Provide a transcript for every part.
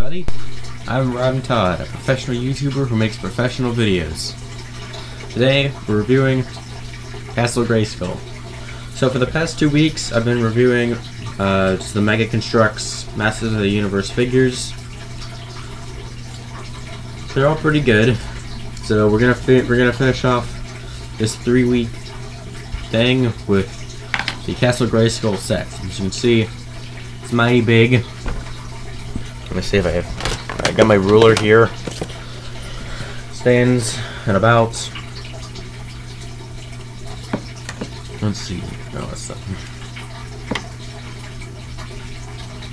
everybody. I'm Todd, a professional YouTuber who makes professional videos. Today, we're reviewing Castle Grayskull. So for the past 2 weeks, I've been reviewing just the Mega Consrux Masters of the Universe figures. They're all pretty good. So we're gonna finish off this 3-week thing with the Castle Grayskull set. As you can see, it's mighty big. Let me see if I got my ruler here. Stands at about, let's see,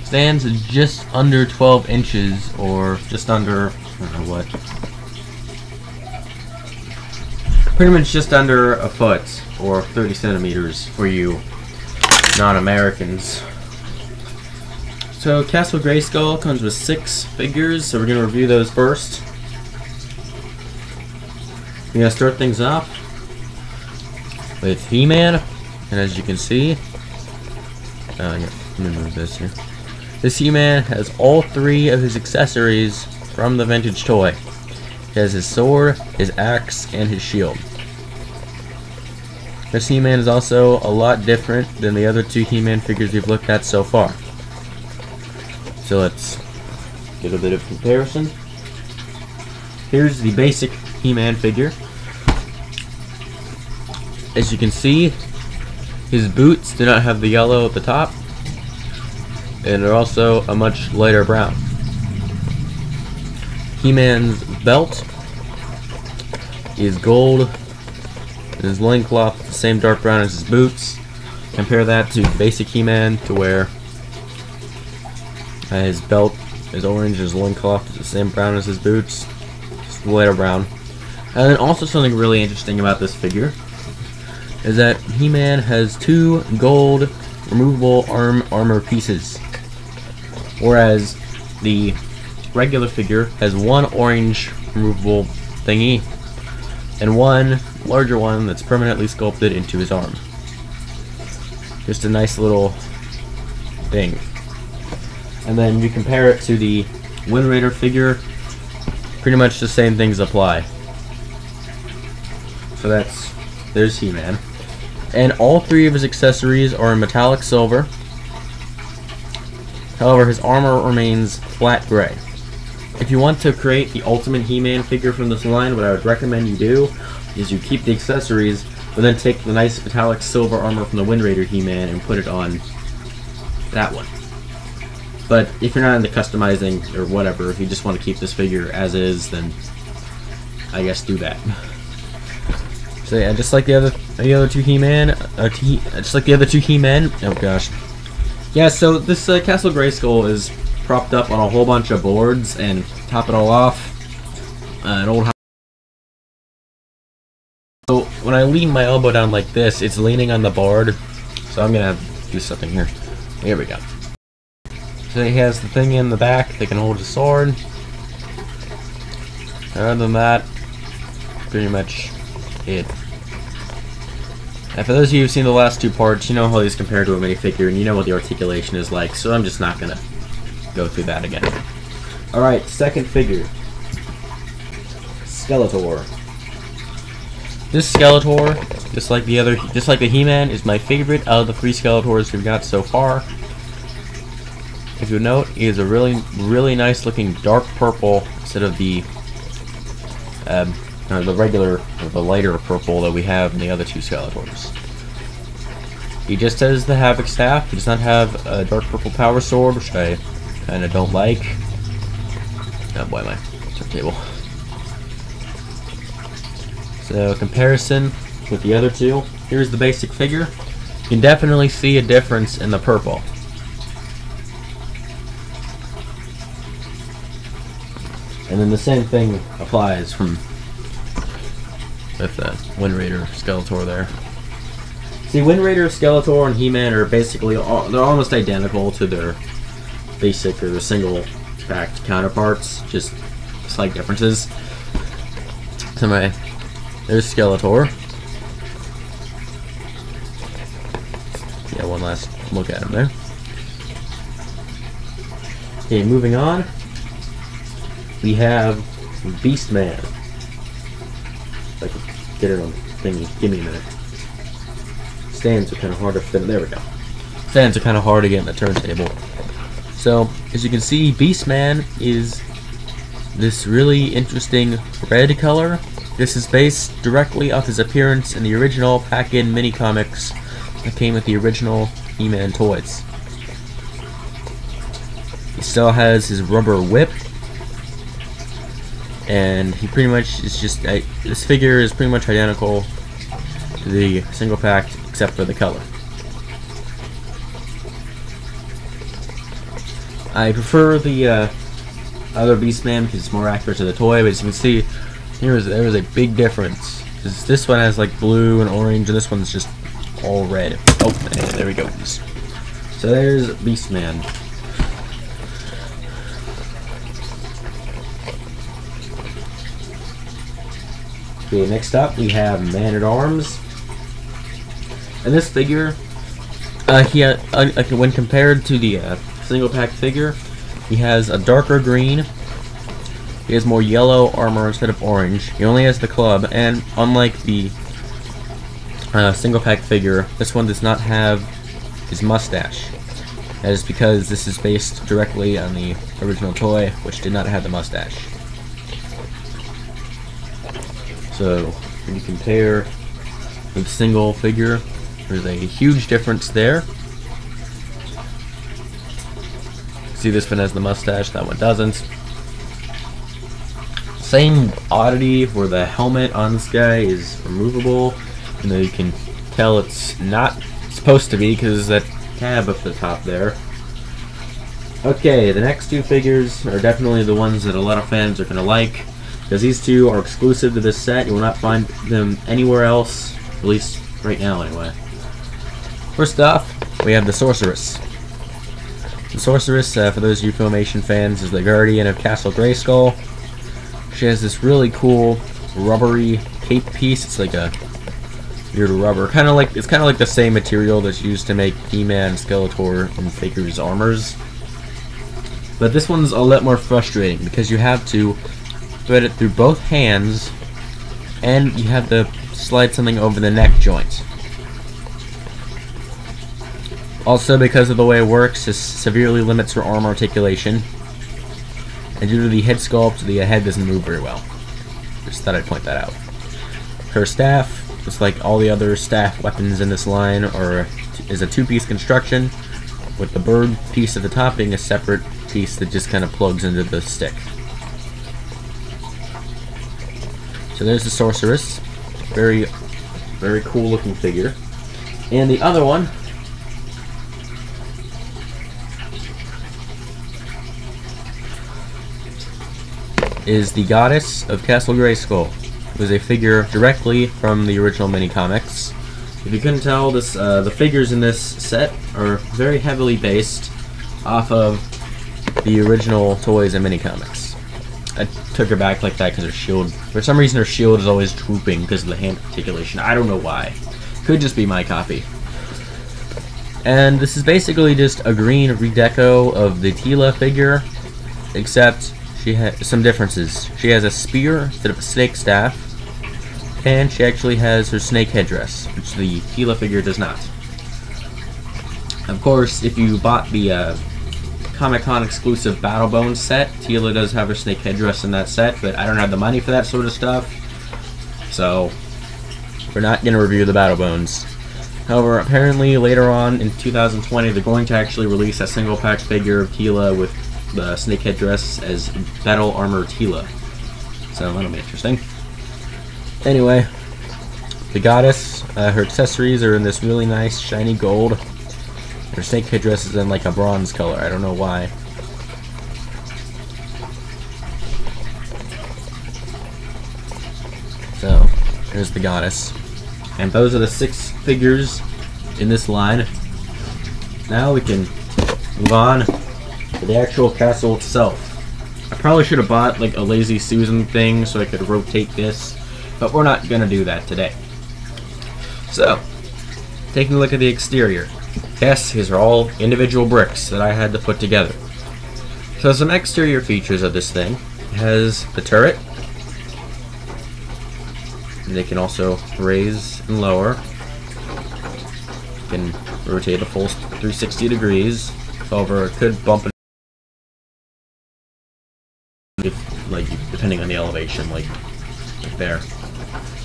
stands at just under 12 inches, or just under, I don't know what, pretty much just under a foot, or 30 centimeters for you non-Americans. So Castle Grayskull comes with 6 figures, so we're going to review those first. We're going to start things off with He-Man, and as you can see, let me move this here. This He-Man has all 3 of his accessories from the vintage toy. He has his sword, his axe, and his shield. This He-Man is also a lot different than the other 2 He-Man figures we've looked at so far. So let's get a bit of comparison. Here's the basic He-Man figure. As you can see, his boots do not have the yellow at the top, and they're also a much lighter brown. He-Man's belt is gold, and his loincloth is the same dark brown as his boots. Compare that to basic He-Man, to where his belt is orange, his loincloth is the same brown as his boots, just lighter brown. And then also something really interesting about this figure is that He-Man has 2 gold removable armor pieces, whereas the regular figure has 1 orange removable thingy and 1 larger one that's permanently sculpted into his arm. Just a nice little thing. And then you compare it to the Wind Raider figure, pretty much the same things apply. So there's He-Man. And all 3 of his accessories are in metallic silver. However, his armor remains flat gray. If you want to create the ultimate He-Man figure from this line, what I would recommend you do is you keep the accessories, but then take the nice metallic silver armor from the Wind Raider He-Man and put it on that one. But if you're not into customizing or whatever, if you just want to keep this figure as is, then I guess do that. So yeah, just like the other 2 He-Man, oh gosh. Yeah, so this Castle Grayskull is propped up on a whole bunch of boards, and top it all off, an old house. So when I lean my elbow down like this, it's leaning on the board, so I'm gonna have to do something here. Here we go. So he has the thing in the back that can hold his sword. Other than that, pretty much it. And for those of you who've seen the last 2 parts, you know how these compare to a minifigure, and you know what the articulation is like, so I'm just not gonna go through that again. Alright, second figure. Skeletor. This Skeletor, just like the He-Man, is my favorite out of the 3 Skeletors we've got so far. If you note, he is a really nice looking dark purple instead of the regular, or the lighter purple that we have in the other 2 Skeletors. He just has the Havoc Staff. He does not have a dark purple power sword, which I kind of don't like. Oh boy, my turntable. So comparison with the other 2. Here's the basic figure. You can definitely see a difference in the purple. And then the same thing applies with the Wind Raider Skeletor there. See, Wind Raider, Skeletor, and He-Man are basically they're almost identical to their basic or single packed counterparts, just slight differences. So there's Skeletor. Yeah, one last look at him there. Okay, moving on. we have Beastman. If I can get it on the thingy. Give me a minute. Stands are kind of hard to fit. There we go. Stands are kind of hard to get in the turntable. So, as you can see, Beastman is this really interesting red color. This is based directly off his appearance in the original pack-in mini-comics that came with the original He-Man toys. He still has his rubber whip, and he pretty much is just... this figure is pretty much identical to the single pack except for the color. I prefer the other Beastman because it's more accurate to the toy, but as you can see, there is a big difference. Because this one has like blue and orange, and this one's just all red. Oh, there we go. So there's Beastman. Okay, next up we have Man-at-Arms. And this figure, when compared to the single pack figure, he has a darker green. He has more yellow armor instead of orange. He only has the club, and unlike the single pack figure, this one does not have his mustache. That is because this is based directly on the original toy, which did not have the mustache. So, when you compare the single figure, there's a huge difference there. See, this one has the mustache, that one doesn't. Same oddity where the helmet on this guy is removable, and though you can tell it's not supposed to be because that tab up the top there. Okay, the next two figures are definitely the ones that a lot of fans are going to like, because these two are exclusive to this set. You will not find them anywhere else, at least right now anyway. First off, we have the Sorceress. The Sorceress, for those of you Filmation fans, is the guardian of Castle Grayskull. She has this really cool rubbery cape piece. It's like a weird rubber, it's kind of like the same material that's used to make He-Man, Skeletor, and Faker's armors. But this one's a lot more frustrating because you have to thread it through both hands, and you have to slide something over the neck joint. Also, because of the way it works, this severely limits her arm articulation. And due to the head sculpt, the head doesn't move very well. Just thought I'd point that out. Her staff, just like all the other staff weapons in this line, is a two-piece construction, with the bird piece at the top being a separate piece that just kind of plugs into the stick. So there's the Sorceress. Very, very cool looking figure. And the other one is the Goddess of Castle Grayskull. It was a figure directly from the original mini-comics. If you couldn't tell, the figures in this set are very heavily based off of the original toys and mini-comics. I took her back like that because her shield, for some reason her shield is always drooping because of the hand articulation. I don't know why. Could just be my copy. And this is basically just a green redeco of the Teela figure, except she has some differences. She has a spear instead of a snake staff, and she actually has her snake headdress, which the Teela figure does not. Of course, if you bought the Comic-Con exclusive Battle Bones set, Teela does have her snake headdress in that set, but I don't have the money for that sort of stuff, so we're not going to review the Battle Bones. However, apparently later on in 2020, they're going to actually release a single pack figure of Teela with the snake headdress as Battle Armor Teela. So that'll be interesting. Anyway, the Goddess, her accessories are in this really nice shiny gold. Her snake headdress is in like a bronze color. I don't know why. So, there's the Goddess. And those are the 6 figures in this line. Now we can move on to the actual castle itself. I probably should have bought like a Lazy Susan thing so I could rotate this, but we're not going to do that today. So, taking a look at the exterior. Yes, these are all individual bricks that I had to put together. So some exterior features of this thing. It has the turret. They can also raise and lower. You can rotate a full 360 degrees. However, it could bump it, if, like, depending on the elevation, like there.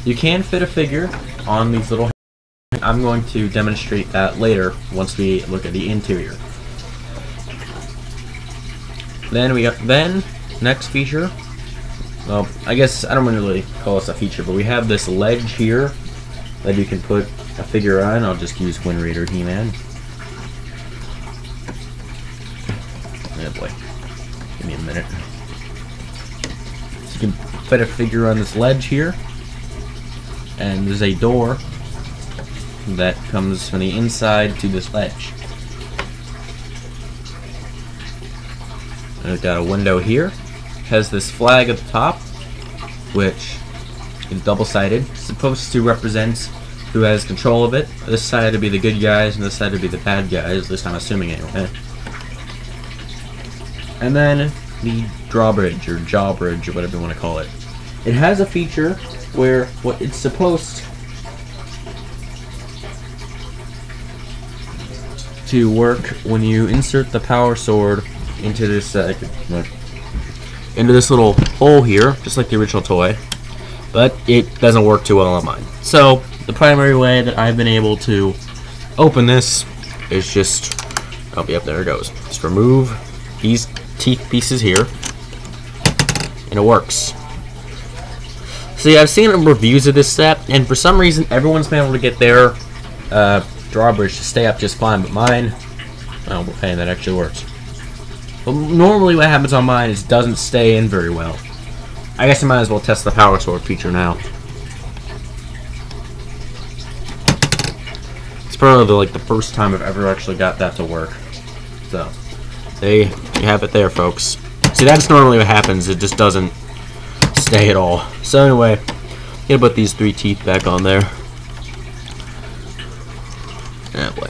You can fit a figure on these little. I'm going to demonstrate that later once we look at the interior. Then next feature. Well, I guess I don't really call this a feature, but we have this ledge here that you can put a figure on. I'll just use Wind Raider He-Man. Oh boy, give me a minute. So you can fit a figure on this ledge here, and there's a door that comes from the inside to this ledge. And it's got a window here. Has this flag at the top, which is double-sided, supposed to represent who has control of it. This side to be the good guys, and this side to be the bad guys. At least I'm assuming anyway. And then the drawbridge or jawbridge or whatever you want to call it. It has a feature where what it's supposed to work when you insert the power sword into this into this little hole here, just like the original toy, but it doesn't work too well on mine. So the primary way that I've been able to open this is just, oh yep, there it goes. Just remove these teeth pieces here, and it works. See, I've seen reviews of this set, and for some reason everyone's been able to get their drawbridge to stay up just fine, but mine, oh, hey, that actually works. But normally what happens on mine is it doesn't stay in very well. I guess I might as well test the power sword feature now. It's probably the first time I've ever actually got that to work. So, there you have it there, folks. See, that's normally what happens. It just doesn't stay at all. So anyway, I'm gonna put these 3 teeth back on there. Oh boy.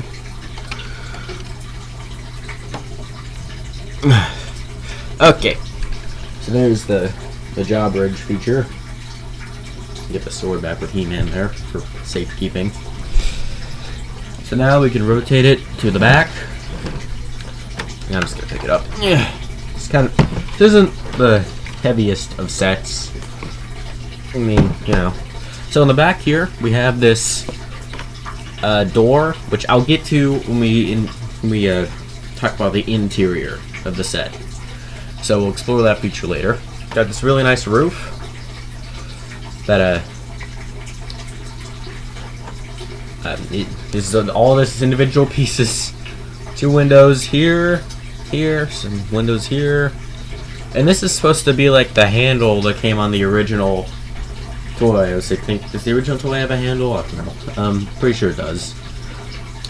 Okay, so there's the jawbridge feature. Get the sword back with He-Man there for safekeeping. So now we can rotate it to the back. Yeah, I'm just gonna pick it up. Yeah, it's kind of, this isn't the heaviest of sets. I mean, you know. So in the back here we have this door, which I'll get to when we talk about the interior of the set. So we'll explore that feature later. Got this really nice roof that all this is individual pieces. 2 windows here, some windows here, and this is supposed to be like the handle that came on the original toy. I think, does the original toy have a handle? I don't know. Pretty sure it does.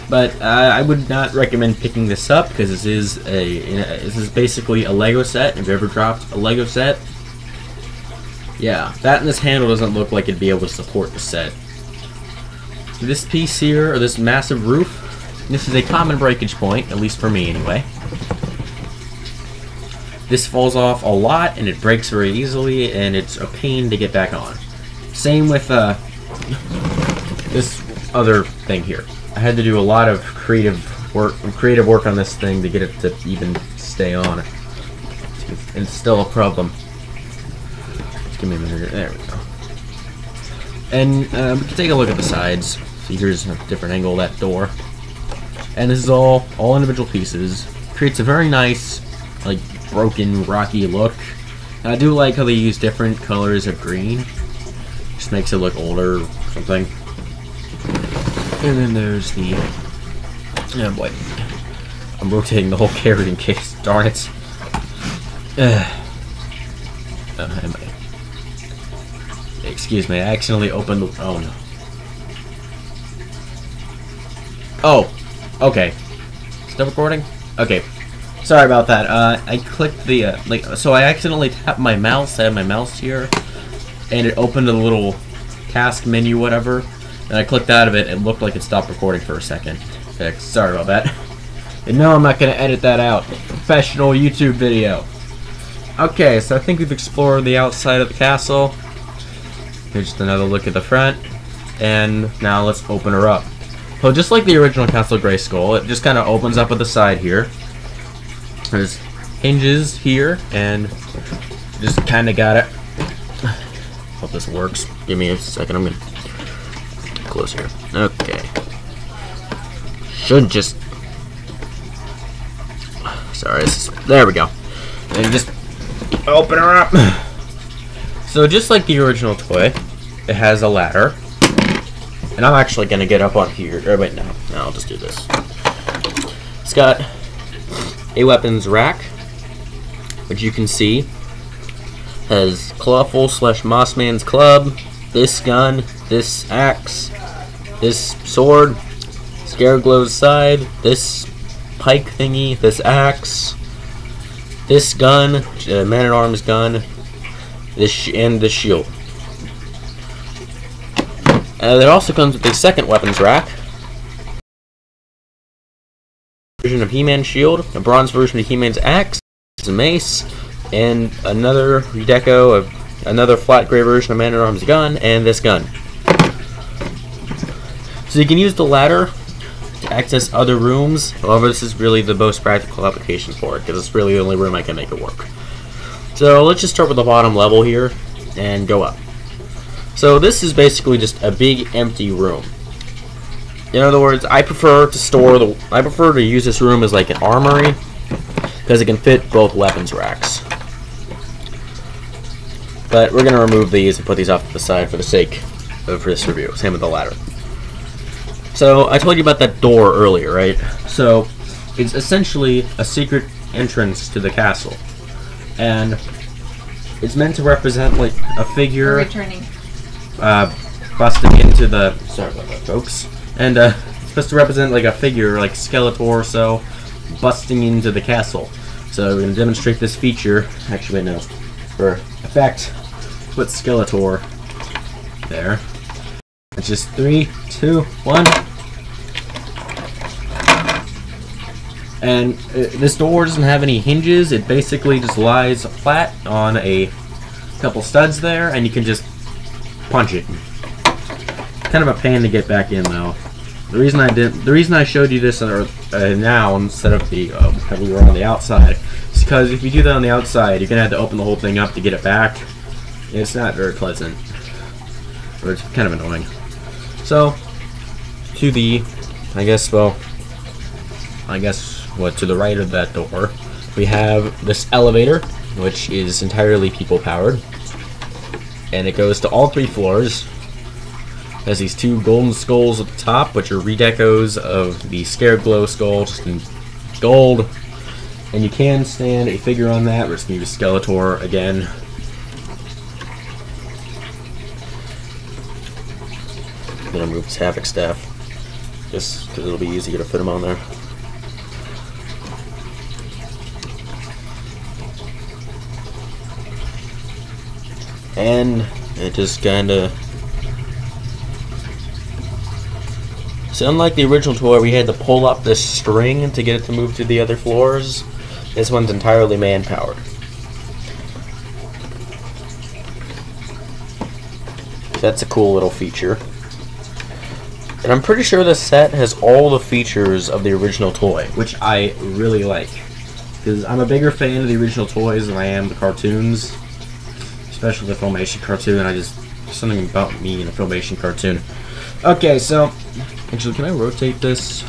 But I would not recommend picking this up because this is basically a Lego set. Have you ever dropped a Lego set? Yeah, that and this handle doesn't look like it'd be able to support the set. This piece here, or this massive roof, this is a common breakage point, at least for me anyway. This falls off a lot and it breaks very easily, and it's a pain to get back on. Same with this other thing here. I had to do a lot of creative work on this thing to get it to even stay on. And it's still a problem. Just give me a minute. There we go. And we can take a look at the sides. See, here's a different angle of that door. And this is all individual pieces. Creates a very nice, like, broken, rocky look. And I do like how they use different colors of green. Just makes it look older or something. And then there's the, oh boy, I'm rotating the whole carrot in case, darn it. Excuse me, I accidentally opened the, oh no. Oh, okay. Still recording? Okay. Sorry about that. I clicked the, so I accidentally tapped my mouse. I had my mouse here, and it opened a little task menu, whatever. And I clicked out of it, it looked like it stopped recording for a second. Okay, sorry about that. And no, I'm not going to edit that out. Professional YouTube video. Okay, so I think we've explored the outside of the castle. Here's just another look at the front. And now let's open her up. So just like the original Castle Grayskull, it just kind of opens up at the side here. There's hinges here, and just kind of got it. Hope this works. Give me a second. I'm gonna close here. Okay. Should just. Sorry. There we go. And just open her up. So just like the original toy, it has a ladder. And I'm actually gonna get up on here. Or wait, no, I'll just do this. It's got a weapons rack, which you can see has Clawful / Mossman's club, this gun, this axe, this sword, Scareglow's side, this pike thingy, this axe, this gun, Man-at-Arms gun, and this shield. It also comes with a second weapons rack, version of He-Man's shield, a bronze version of He-Man's axe, a mace, and another redeco of another flat gray version of Man-at-Arms gun, and this gun. So you can use the ladder to access other rooms. However, this is really the most practical application for it, because it's really the only room I can make it work. So let's just start with the bottom level here and go up. So this is basically just a big empty room. In other words, I prefer to use this room as like an armory, because it can fit both weapons racks. But we're going to remove these and put these off to the side for the sake of this review. Same with the ladder. So I told you about that door earlier, right? So it's essentially a secret entrance to the castle. And it's meant to represent like a figure busting into the... Sorry about that, folks. And it's supposed to represent like a figure, like Skeletor or so, busting into the castle. So we're going to demonstrate this feature. Actually, wait, no. For effect, put Skeletor there. It's just 3, 2, 1. And this door doesn't have any hinges. It basically just lies flat on a couple studs there, and you can just punch it. Kind of a pain to get back in, though. The reason I showed you this now instead of the that we were on the outside is because if you do that on the outside, you're gonna have to open the whole thing up to get it back. It's not very pleasant, or it's kind of annoying. So, to the, to the right of that door, we have this elevator, which is entirely people powered, and it goes to all 3 floors. It has these 2 golden skulls at the top, which are redecos of the Scareglow skull, just in gold. And you can stand a figure on that. We're just going to use Skeletor again. I'm going to move this Havoc staff, just because it'll be easier to fit him on there. And it just kind of... So unlike the original toy, we had to pull up this string to get it to move to the other floors. This one's entirely man-powered. That's a cool little feature. And I'm pretty sure this set has all the features of the original toy, which I really like. Because I'm a bigger fan of the original toys than I am the cartoons. Especially the Filmation cartoon. There's something about me in a Filmation cartoon. Okay, so... Actually, can I rotate this?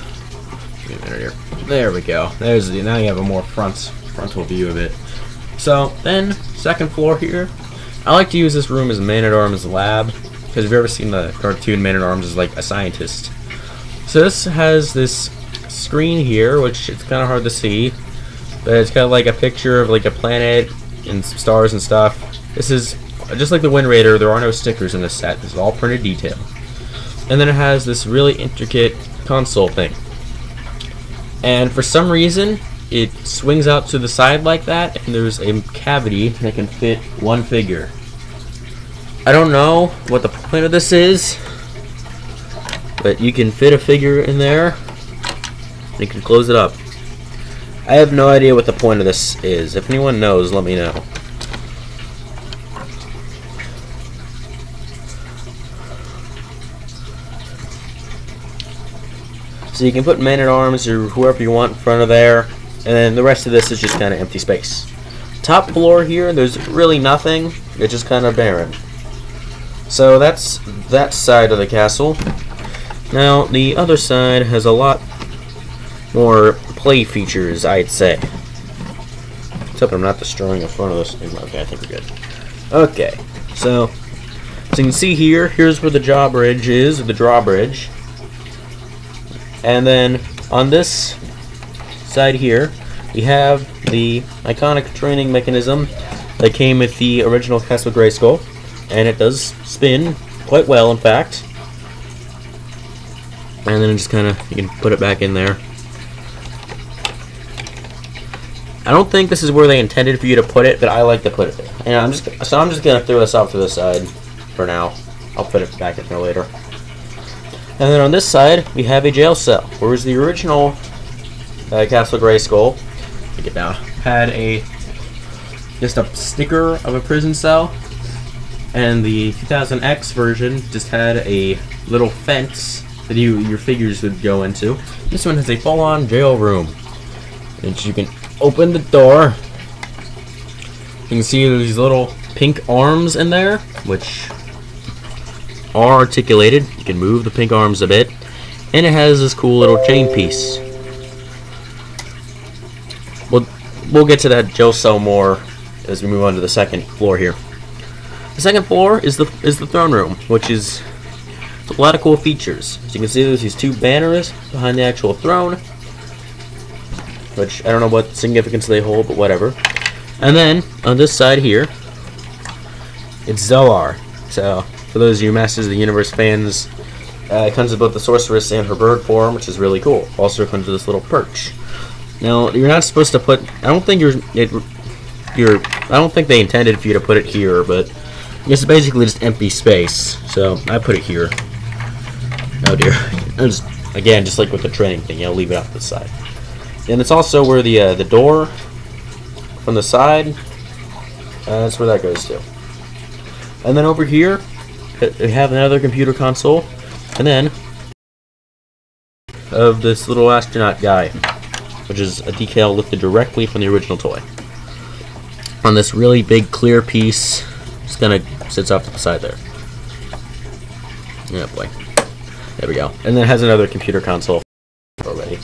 Wait a minute here. There we go. Now you have a more frontal view of it. So, then, second floor here. I like to use this room as Man-at-Arms lab, because if you've ever seen the cartoon, Man-at-Arms is like a scientist. So this has this screen here, which it's kind of hard to see, but it's got like a picture of like a planet and some stars and stuff. This is, just like the Wind Raider, there are no stickers in this set. This is all printed detail. And then it has this really intricate console thing. And for some reason, it swings out to the side like that, and there's a cavity that can fit one figure. I don't know what the point of this is, but you can fit a figure in there, and you can close it up. I have no idea what the point of this is. If anyone knows, let me know. So you can put man-at-arms or whoever you want in front of there, and then the rest of this is just kind of empty space. Top floor here, there's really nothing. It's just kind of barren. So that's that side of the castle. Now the other side has a lot more play features, I'd say. Except I'm not destroying in front of this thing. Okay, I think we're good. Okay, so as you can see here, here's where the drawbridge is, the drawbridge. And then on this side here, we have the iconic training mechanism that came with the original Castle Grayskull, and it does spin quite well, in fact. And then just kind of, you can put it back in there. I don't think this is where they intended for you to put it, but I like to put it there. And I'm just gonna throw this off to the side for now. I'll put it back in there later. And then on this side, we have a jail cell, whereas the original Castle Grayskull, take it down, had just a sticker of a prison cell, and the 2000X version just had a little fence that your figures would go into. This one has a full-on jail room, and you can open the door. You can see these little pink arms in there, which are articulated. You can move the pink arms a bit, and it has this cool little chain piece. We'll get to that jail cell more as we move on to the second floor here. The second floor is the throne room, which is a lot of cool features. As you can see, there's these two banners behind the actual throne, which I don't know what significance they hold, but whatever. And then on this side here, it's Zoar. So for those of you Masters of the Universe fans, it comes with both the sorceress and her bird form, which is really cool. Also comes with this little perch. Now you're not supposed to put. I don't think I don't think they intended for you to put it here, but it's basically just empty space. So I put it here. Oh dear. Again, just like with the training thing, I'll leave it off the side. And it's also where the door from the side. That's where that goes to. And then over here, we have another computer console, and then of this little astronaut guy, which is a decal lifted directly from the original toy. On this really big clear piece, just kind of sits off to the side there. Oh boy. There we go. And then it has another computer console already.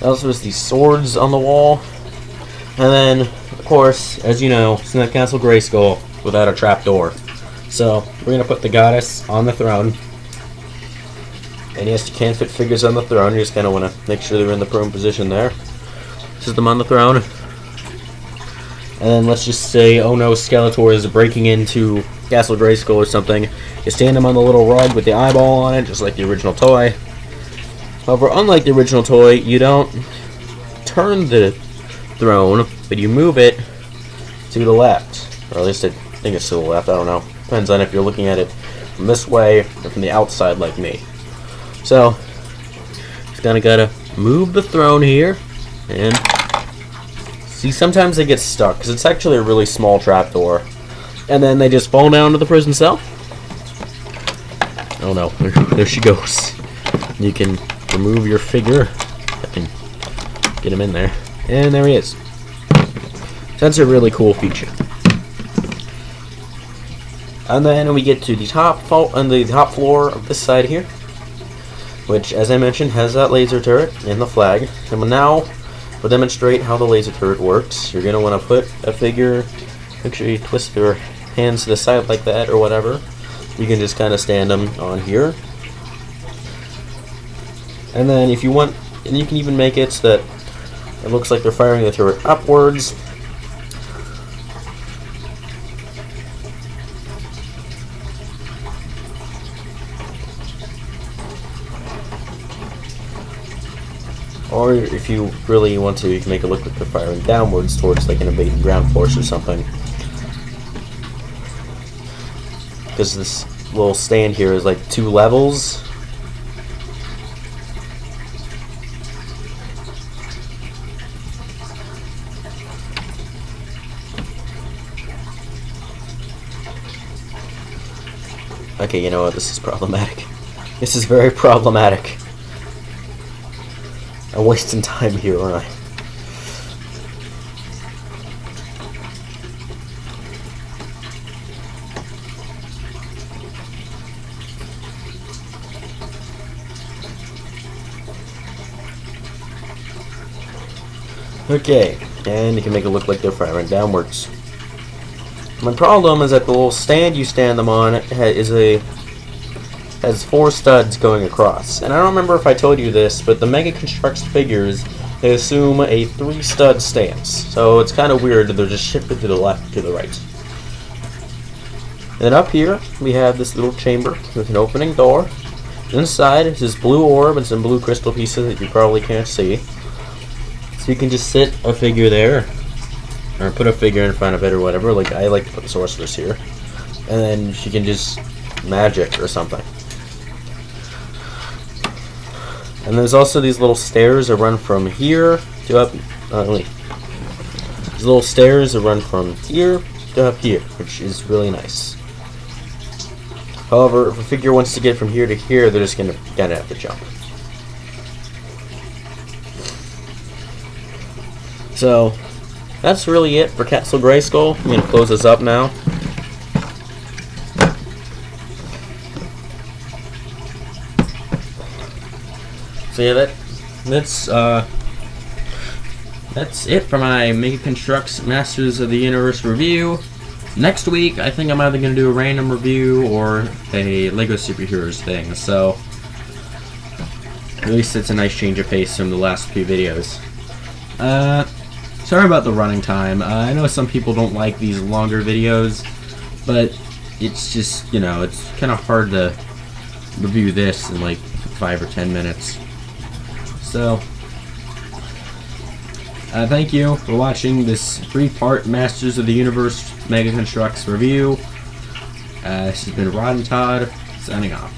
Also has these swords on the wall. And then, of course, as you know, it's not Castle Grayskull without a trapdoor. So we're going to put the goddess on the throne. And yes, you can fit figures on the throne. You just kind of want to make sure they're in the prone position there. This is them on the throne. And then let's just say, oh no, Skeletor is breaking into Castle Grayskull or something. You stand him on the little rug with the eyeball on it, just like the original toy. However, unlike the original toy, you don't turn the throne, but you move it to the left. Or at least I think it's to the left, I don't know. Depends on if you're looking at it from this way or from the outside like me. So, just kind of gotta move the throne here, and see, sometimes they get stuck, because it's actually a really small trapdoor. And then they just fall down to the prison cell. Oh no, there she goes. You can remove your figure. I can get him in there. And there he is. So that's a really cool feature. And then we get to the top floor of this side here, which, as I mentioned, has that laser turret and the flag. And now we'll demonstrate how the laser turret works. You're going to want to put a figure, make sure you twist your hands to the side like that or whatever. You can just kind of stand them on here. And then if you want, and you can even make it so that it looks like they're firing the turret upwards. Or if you really want to, you can make it look like they're firing downwards towards like an invading ground force or something. Because this little stand here is like 2 levels. Okay, you know what? This is problematic. This is very problematic. I'm wasting time here, aren't I? Okay, and you can make it look like they're firing downwards. My problem is that the little stand you stand them on has 4 studs going across. And I don't remember if I told you this, but the Mega Consrux figures, they assume a 3-stud stance. So it's kind of weird that they're just shifted to the left to the right. And then up here, we have this little chamber with an opening door. Inside is this blue orb and some blue crystal pieces that you probably can't see. So you can just sit a figure there, or put a figure in front of it or whatever. Like I like to put the sorceress here. And then she can just magic or something. And there's also these little stairs that run from here to up. These little stairs that run from here to up here, which is really nice. However, if a figure wants to get from here to here, they're just gonna have to jump. So that's really it for Castle Grayskull. I'm gonna close this up now. So yeah, that's it for my Mega Consrux Masters of the Universe review. Next week, I think I'm either going to do a random review or a LEGO Superheroes thing, so at least it's a nice change of pace from the last few videos. Sorry about the running time. I know some people don't like these longer videos, but it's just, you know, it's kind of hard to review this in like 5 or 10 minutes. So, thank you for watching this 3-part Masters of the Universe Mega Construx review. This has been Rod and Todd, signing off.